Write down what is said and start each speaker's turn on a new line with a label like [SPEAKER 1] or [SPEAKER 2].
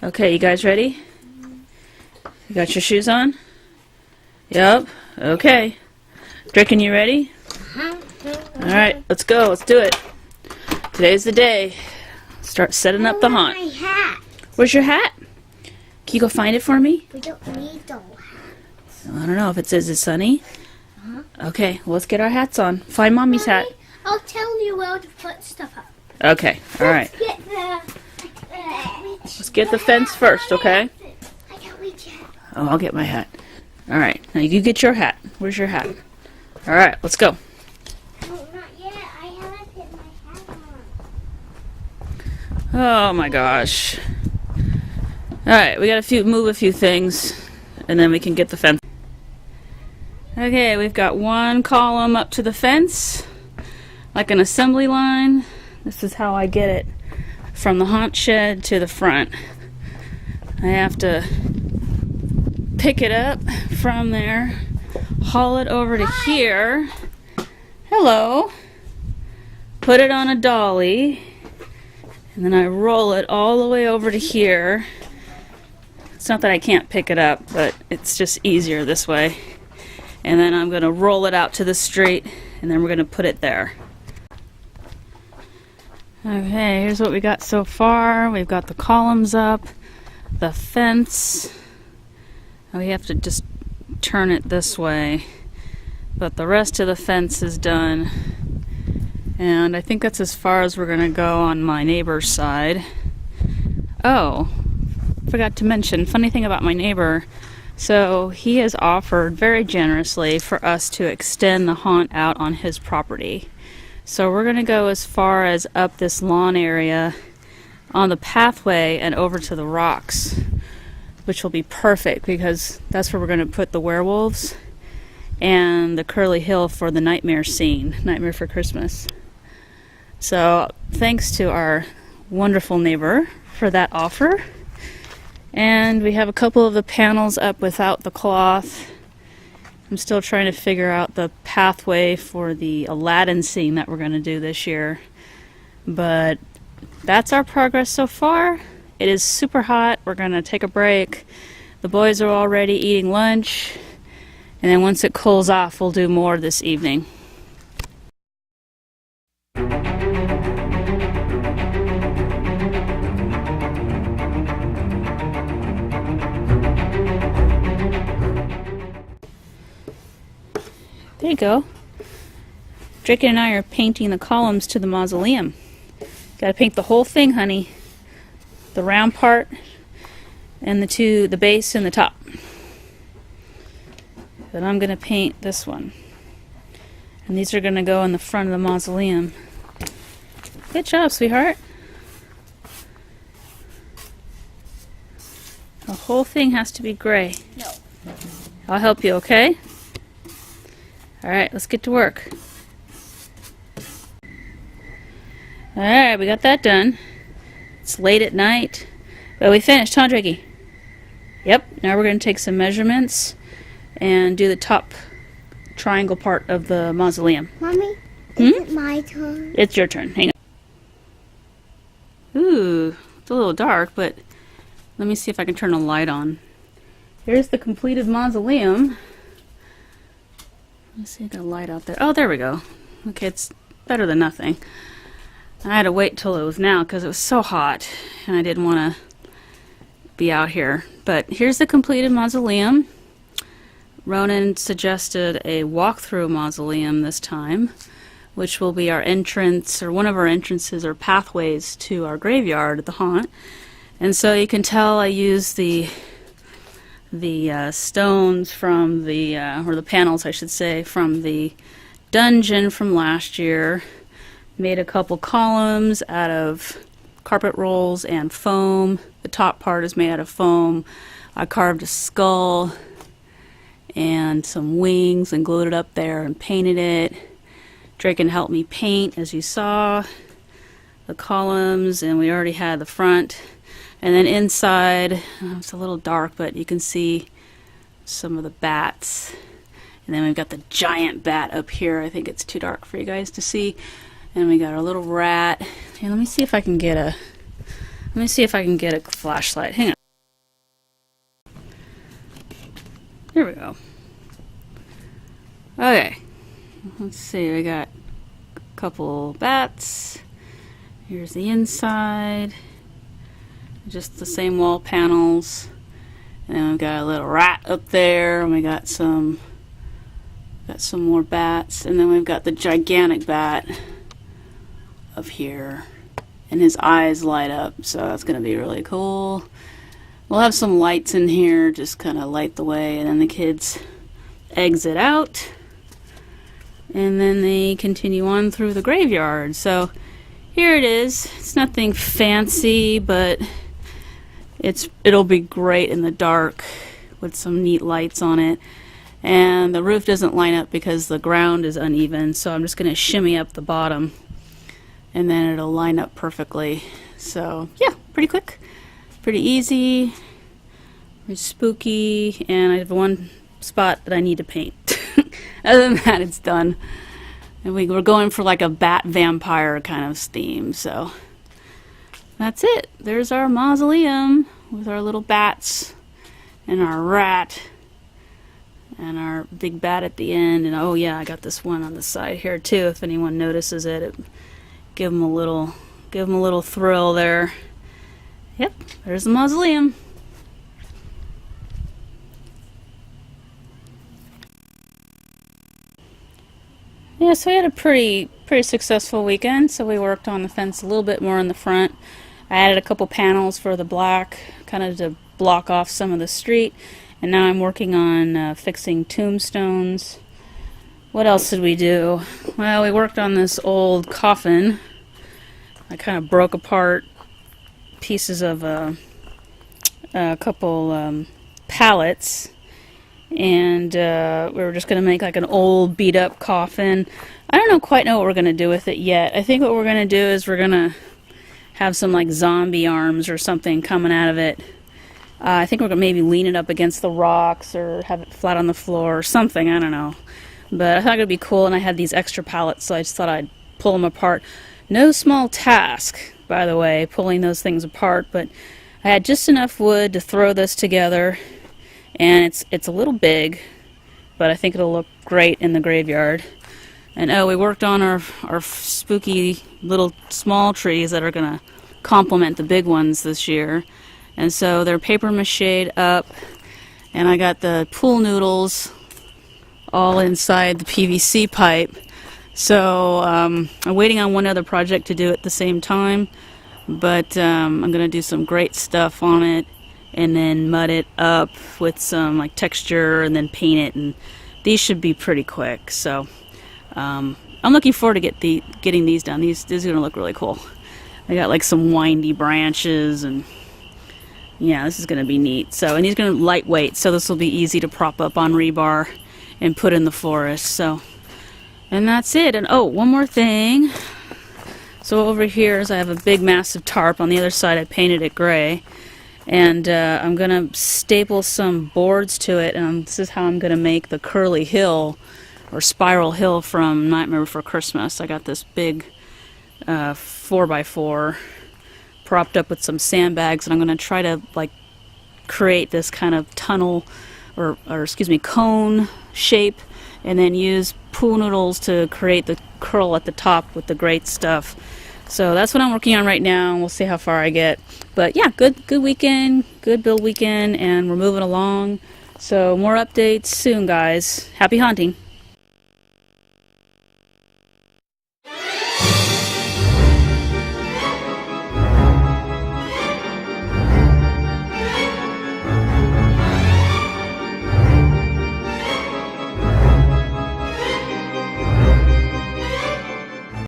[SPEAKER 1] Okay, you guys ready? You got your shoes on? Yep. Okay. Draken, you ready? Alright, let's go. Let's do it. Today's the day. Start setting up the haunt.
[SPEAKER 2] My hat.
[SPEAKER 1] Where's your hat? Can you go find it for me?
[SPEAKER 2] We don't need the hats.
[SPEAKER 1] I don't know if it says it's sunny. Okay, well, let's get our hats on. Find Mommy's hat.
[SPEAKER 2] I'll tell you where to put stuff up.
[SPEAKER 1] Okay, alright. Let's get the fence first, okay?
[SPEAKER 2] I can't reach it.
[SPEAKER 1] Oh, I'll get my hat. Alright, now you get your hat. Where's your hat? Alright, let's go.
[SPEAKER 2] No, not yet. I haven't put my hat on.
[SPEAKER 1] Oh my gosh. Alright, we gotta move a few things, and then we can get the fence. Okay, we've got one column up to the fence, like an assembly line. This is how I get it from the haunt shed to the front. I have to pick it up from there, haul it over to here. Hello. Put it on a dolly, and then I roll it all the way over to here. It's not that I can't pick it up, but it's just easier this way. And then I'm going to roll it out to the street, and then we're going to put it there. Okay, here's what we got so far. We've got the columns up, the fence. We have to just turn it this way, but the rest of the fence is done. And I think that's as far as we're going to go on my neighbor's side. Oh, forgot to mention, funny thing about my neighbor. So he has offered very generously for us to extend the haunt out on his property. So we're going to go as far as up this lawn area on the pathway and over to the rocks, which will be perfect because that's where we're going to put the werewolves and the curly hill for the nightmare scene, Nightmare for Christmas. So thanks to our wonderful neighbor for that offer. And we have a couple of the panels up without the cloth. I'm still trying to figure out the pathway for the Aladdin scene that we're going to do this year. But that's our progress so far. It is super hot. We're going to take a break. The boys are already eating lunch. And then once it cools off, we'll do more this evening. There you go. Draken and I are painting the columns to the mausoleum. Gotta paint the whole thing, honey. The round part and the base and the top. But I'm gonna paint this one. And these are gonna go in the front of the mausoleum. Good job, sweetheart. The whole thing has to be gray.
[SPEAKER 2] No.
[SPEAKER 1] I'll help you, okay? Alright, let's get to work. Alright, we got that done. It's late at night. But we finished, huh, Drakey? Yep, now we're going to take some measurements and do the top triangle part of the mausoleum.
[SPEAKER 2] Mommy, is it my turn?
[SPEAKER 1] It's your turn. Hang on. Ooh, it's a little dark, but let me see if I can turn a light on. Here's the completed mausoleum. Let's see, I got a light out there. Oh, there we go. Okay, it's better than nothing. I had to wait till it was now because it was so hot and I didn't want to be out here. But here's the completed mausoleum. Ronan suggested a walk-through mausoleum this time, which will be our entrance, or one of our entrances or pathways to our graveyard at the haunt. And so you can tell I used the stones from or the panels, I should say, from the dungeon from last year. Made a couple columns out of carpet rolls and foam. The top part is made out of foam. I carved a skull and some wings and glued it up there and painted it. Draken helped me paint, as you saw, the columns, and we already had the front. And then inside, it's a little dark, but you can see some of the bats. And then we've got the giant bat up here. I think it's too dark for you guys to see. And we got our little rat. Here, let me see if I can get Let me see if I can get a flashlight. Hang on. There we go. Okay. Let's see. We got a couple bats. Here's the inside. Just the same wall panels. And then we've got a little rat up there. And we got some more bats. And then we've got the gigantic bat up here. And his eyes light up, so that's going to be really cool. We'll have some lights in here, just kind of light the way, and then the kids exit out. And then they continue on through the graveyard. So here it is. It's nothing fancy, but it'll be great in the dark with some neat lights on it. And the roof doesn't line up because the ground is uneven, so I'm just going to shimmy up the bottom. And then it'll line up perfectly. So yeah, pretty quick, pretty easy, very spooky, and I have one spot that I need to paint. Other than that, it's done. And we're going for like a bat vampire kind of theme. So that's it. There's our mausoleum with our little bats and our rat and our big bat at the end. And oh yeah, I got this one on the side here too. If anyone notices it. Give them a little thrill there. Yep, there's the mausoleum. Yeah, so we had a pretty successful weekend. So we worked on the fence a little bit more in the front. I added a couple panels for the black, kind of to block off some of the street. And now I'm working on fixing tombstones. What else did we do? Well, we worked on this old coffin. I kind of broke apart pieces of a couple pallets, and we were just going to make like an old beat up coffin. I don't quite know what we're going to do with it yet. I think what we're going to do is we're going to have some like zombie arms or something coming out of it. I think we're going to maybe lean it up against the rocks or have it flat on the floor or something. I don't know. But I thought it would be cool, and I had these extra pallets, so I just thought I'd pull them apart. No small task, by the way, pulling those things apart, but I had just enough wood to throw this together, and it's a little big, but I think it'll look great in the graveyard. And oh, we worked on our spooky little small trees that are going to complement the big ones this year. And so they're paper mache'd up, and I got the pool noodles all inside the PVC pipe. So I'm waiting on one other project to do at the same time, but I'm going to do some great stuff on it and then mud it up with some like texture and then paint it, and these should be pretty quick. So I'm looking forward to getting these done. These are going to look really cool. I got like some windy branches, and yeah, this is going to be neat. So, and these are going to be lightweight, so this will be easy to prop up on rebar and put in the forest. So, and that's it. And oh, one more thing. So over here is I have a big massive tarp. On the other side I painted it gray, and I'm gonna staple some boards to it, and this is how I'm gonna make the curly hill or spiral hill from Nightmare Before Christmas. I got this big 4x4 propped up with some sandbags, and I'm gonna try to like create this kind of tunnel or excuse me, cone shape, and then use pool noodles to create the curl at the top with the great stuff. So that's what I'm working on right now, and we'll see how far I get. But yeah, good weekend, good build weekend, and we're moving along. So more updates soon, guys. Happy hunting.